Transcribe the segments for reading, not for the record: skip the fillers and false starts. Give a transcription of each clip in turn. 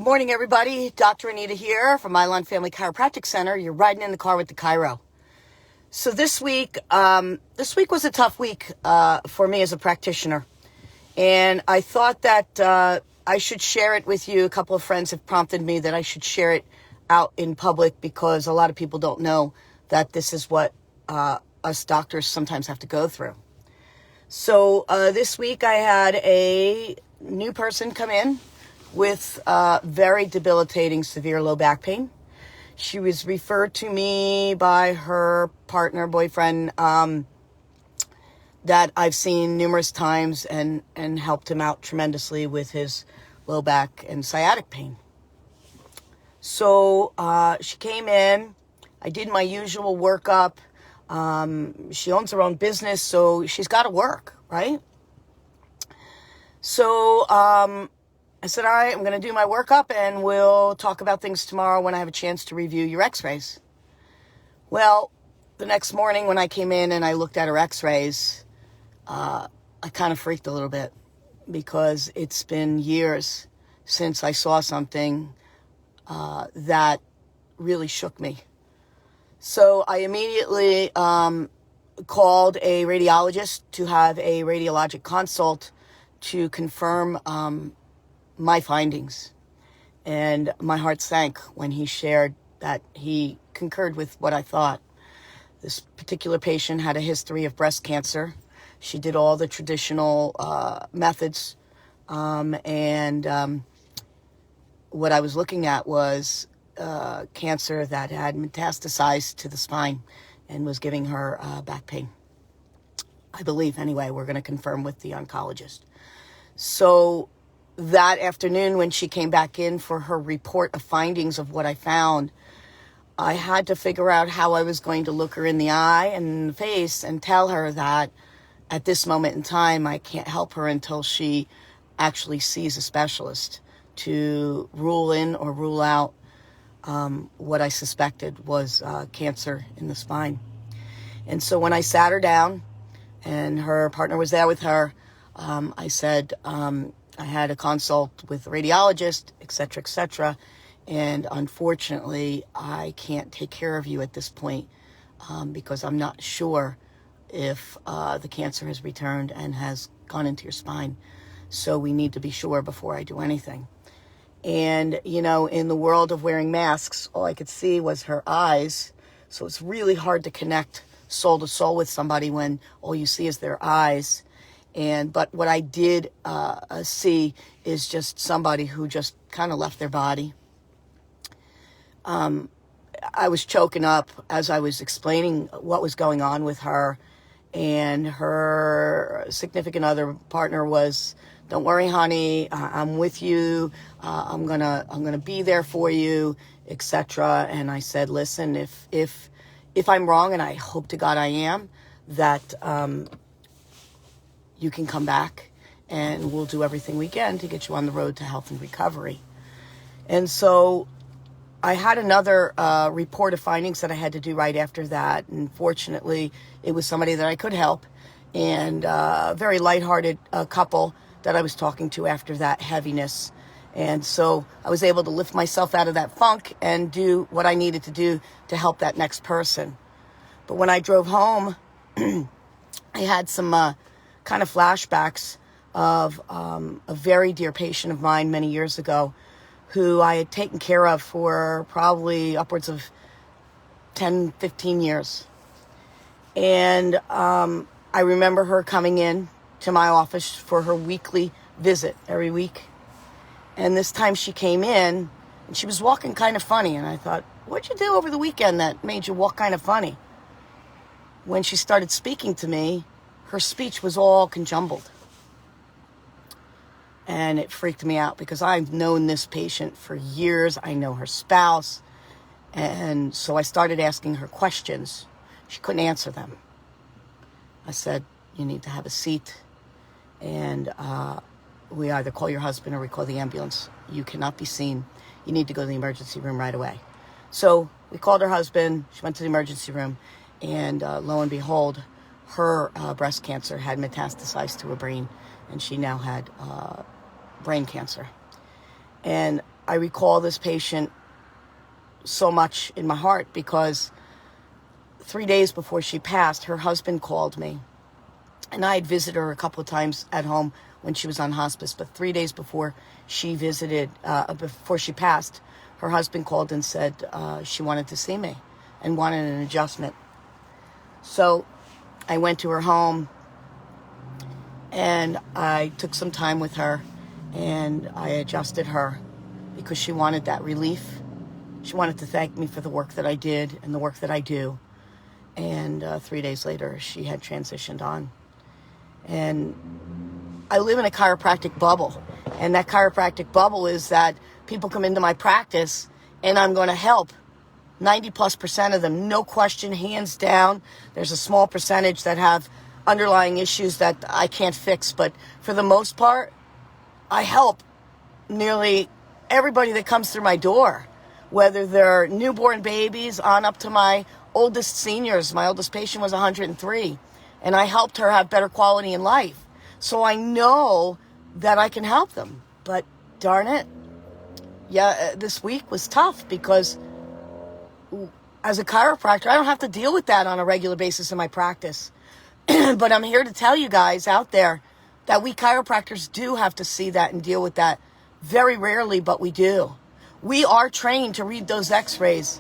Good morning, everybody. Dr. Anita here from Mylan Family Chiropractic Center. You're riding in the car with the Chiro. So this week was a tough week for me as a practitioner. And I thought that I should share it with you. A couple of friends have prompted me that I should share it out in public because a lot of people don't know that this is what us doctors sometimes have to go through. So this week I had a new person come in with very debilitating severe low back pain. She was referred to me by her partner, boyfriend, that I've seen numerous times and helped him out tremendously with his low back and sciatic pain. So she came in. I did my usual workup. She owns her own business, so she's got to work, right? So I said, all right, I'm going to do my workup and we'll talk about things tomorrow when I have a chance to review your x-rays. Well, the next morning when I came in and I looked at her x-rays, I kind of freaked a little bit because it's been years since I saw something that really shook me. So I immediately called a radiologist to have a radiologic consult to confirm my findings. And my heart sank when he shared that he concurred with what I thought. This particular patient had a history of breast cancer. She did all the traditional methods. And what I was looking at was cancer that had metastasized to the spine and was giving her back pain. I believe, anyway. We're going to confirm with the oncologist. So that afternoon when she came back in for her report of findings of what I found, I had to figure out how I was going to look her in the eye and in the face and tell her that at this moment in time, I can't help her until she actually sees a specialist to rule in or rule out what I suspected was cancer in the spine. And so when I sat her down and her partner was there with her, I said, I had a consult with a radiologist, et cetera, and unfortunately, I can't take care of you at this point because I'm not sure if the cancer has returned and has gone into your spine. So we need to be sure before I do anything. And, you know, in the world of wearing masks, all I could see was her eyes. So it's really hard to connect soul to soul with somebody when all you see is their eyes. But what I did see is just somebody who just kind of left their body. I was choking up as I was explaining what was going on with her, and her significant other partner was, "Don't worry, honey, I'm with you. I'm gonna be there for you," etc. And I said, "Listen, if I'm wrong, and I hope to God I am, that you can come back and we'll do everything we can to get you on the road to health and recovery." And so I had another report of findings that I had to do right after that. And fortunately, it was somebody that I could help, and a very lighthearted couple that I was talking to after that heaviness. And so I was able to lift myself out of that funk and do what I needed to do to help that next person. But when I drove home, I had some kind of flashbacks of a very dear patient of mine many years ago who I had taken care of for probably upwards of 10, 15 years. And I remember her coming in to my office for her weekly visit every week. And this time she came in and she was walking kind of funny. And I thought, what'd you do over the weekend that made you walk kind of funny? When she started speaking to me, her speech was all conjumbled. And it freaked me out because I've known this patient for years. I know her spouse. And so I started asking her questions. She couldn't answer them. I said, you need to have a seat. And we either call your husband or we call the ambulance. You cannot be seen. You need to go to the emergency room right away. So we called her husband. She went to the emergency room. And lo and behold, her breast cancer had metastasized to her brain, and she now had brain cancer. And I recall this patient so much in my heart because 3 days before she passed, her husband called me. And I had visited her a couple of times at home when she was on hospice. But 3 days before she before she passed, her husband called and said she wanted to see me and wanted an adjustment. So I went to her home and I took some time with her and I adjusted her because she wanted that relief. She wanted to thank me for the work that I did and the work that I do. And 3 days later, she had transitioned on. And I live in a chiropractic bubble. And that chiropractic bubble is that people come into my practice and I'm going to help 90+% of them, no question, hands down. There's a small percentage that have underlying issues that I can't fix. But for the most part, I help nearly everybody that comes through my door, whether they're newborn babies on up to my oldest seniors. My oldest patient was 103, and I helped her have better quality in life. So I know that I can help them. But darn it, this week was tough because as a chiropractor, I don't have to deal with that on a regular basis in my practice. But I'm here to tell you guys out there that we chiropractors do have to see that and deal with that. Very rarely, but we do. We are trained to read those x-rays.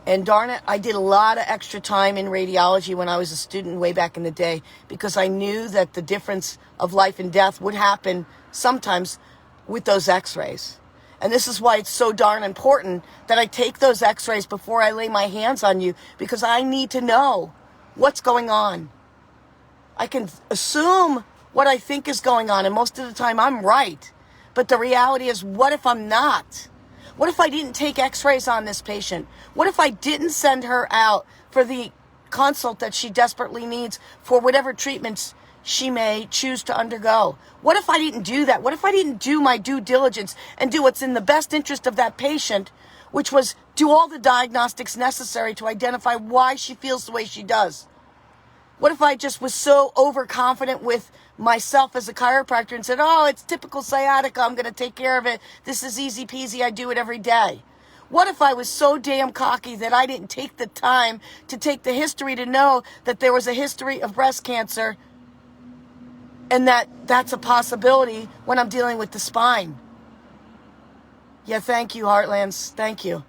And darn it, I did a lot of extra time in radiology when I was a student way back in the day because I knew that the difference of life and death would happen sometimes with those x-rays. And this is why it's so darn important that I take those x-rays before I lay my hands on you, because I need to know what's going on. I can assume what I think is going on, and most of the time I'm right. But the reality is, what if I'm not? What if I didn't take x-rays on this patient? What if I didn't send her out for the consult that she desperately needs for whatever treatments she may choose to undergo? What if I didn't do that? What if I didn't do my due diligence and do what's in the best interest of that patient, which was do all the diagnostics necessary to identify why she feels the way she does? What if I just was so overconfident with myself as a chiropractor and said, oh, it's typical sciatica, I'm going to take care of it. This is easy peasy, I do it every day. What if I was so damn cocky that I didn't take the time to take the history to know that there was a history of breast cancer and that's a possibility when I'm dealing with the spine? Yeah, thank you, Heartlands. Thank you.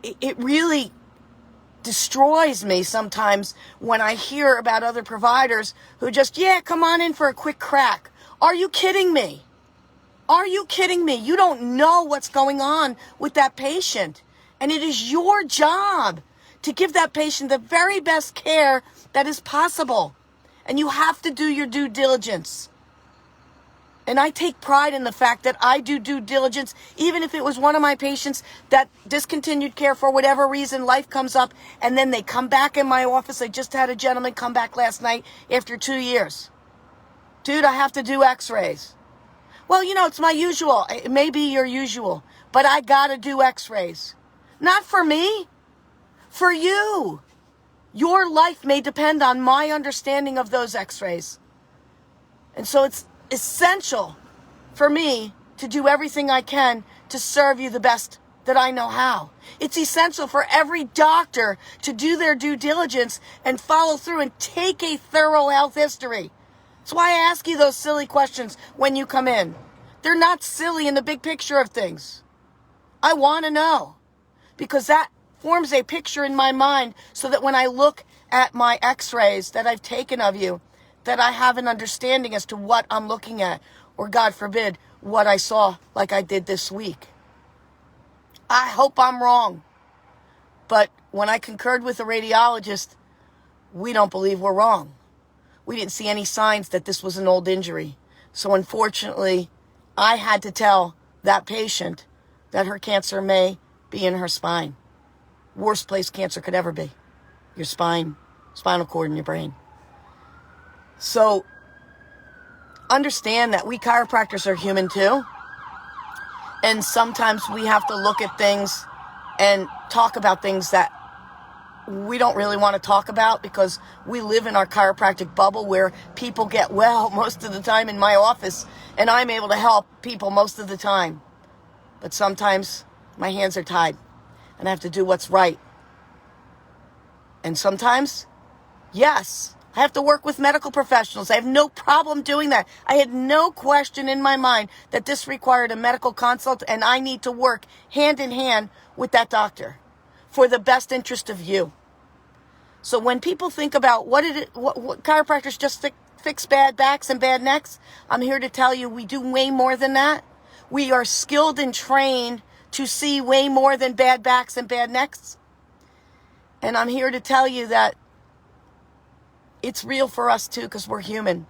It really destroys me sometimes when I hear about other providers who just, come on in for a quick crack. Are you kidding me? Are you kidding me? You don't know what's going on with that patient. And it is your job to give that patient the very best care that is possible. And you have to do your due diligence. And I take pride in the fact that I do due diligence, even if it was one of my patients that discontinued care for whatever reason, life comes up, and then they come back in my office. I just had a gentleman come back last night after 2 years. Dude, I have to do x-rays. Well, it's my usual. It may be your usual, but I gotta do x-rays. Not for me, for you. Your life may depend on my understanding of those x-rays. And so it's essential for me to do everything I can to serve you the best that I know how. It's essential for every doctor to do their due diligence and follow through and take a thorough health history. That's why I ask you those silly questions when you come in. They're not silly in the big picture of things. I want to know, because that forms a picture in my mind so that when I look at my x-rays that I've taken of you, that I have an understanding as to what I'm looking at, or God forbid, what I saw like I did this week. I hope I'm wrong. But when I concurred with the radiologist, we don't believe we're wrong. We didn't see any signs that this was an old injury. So unfortunately, I had to tell that patient that her cancer may be in her spine. Worst place cancer could ever be. Your spine, spinal cord, and your brain. So understand that we chiropractors are human too. And sometimes we have to look at things and talk about things that we don't really want to talk about because we live in our chiropractic bubble where people get well most of the time in my office, and I'm able to help people most of the time. But sometimes my hands are tied and I have to do what's right. And sometimes, yes, I have to work with medical professionals. I have no problem doing that. I had no question in my mind that this required a medical consult, and I need to work hand in hand with that doctor for the best interest of you. So when people think about what chiropractors just fix bad backs and bad necks, I'm here to tell you we do way more than that. We are skilled and trained to see way more than bad backs and bad necks. And I'm here to tell you that it's real for us too, because we're human.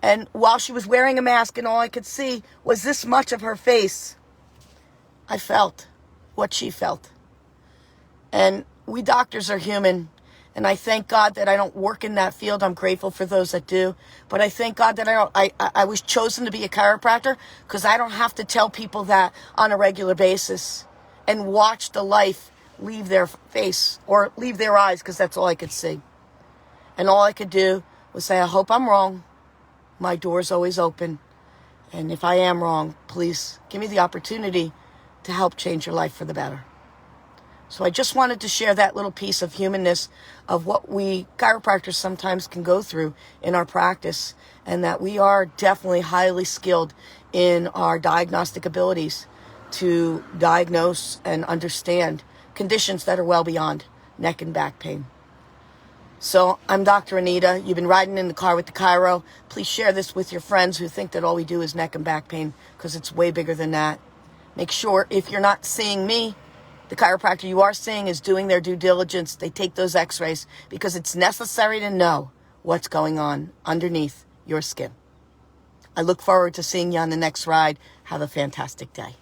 And while she was wearing a mask and all I could see was this much of her face, I felt what she felt. And we doctors are human. And I thank God that I don't work in that field. I'm grateful for those that do. But I thank God that I was chosen to be a chiropractor because I don't have to tell people that on a regular basis and watch the life leave their face or leave their eyes, because that's all I could see. And all I could do was say, I hope I'm wrong. My door's always open. And if I am wrong, please give me the opportunity to help change your life for the better. So I just wanted to share that little piece of humanness of what we chiropractors sometimes can go through in our practice, and that we are definitely highly skilled in our diagnostic abilities to diagnose and understand conditions that are well beyond neck and back pain. So I'm Dr. Anita. You've been riding in the car with the Chiro. Please share this with your friends who think that all we do is neck and back pain, because it's way bigger than that. Make sure if you're not seeing me, the chiropractor you are seeing is doing their due diligence. They take those x-rays because it's necessary to know what's going on underneath your skin. I look forward to seeing you on the next ride. Have a fantastic day.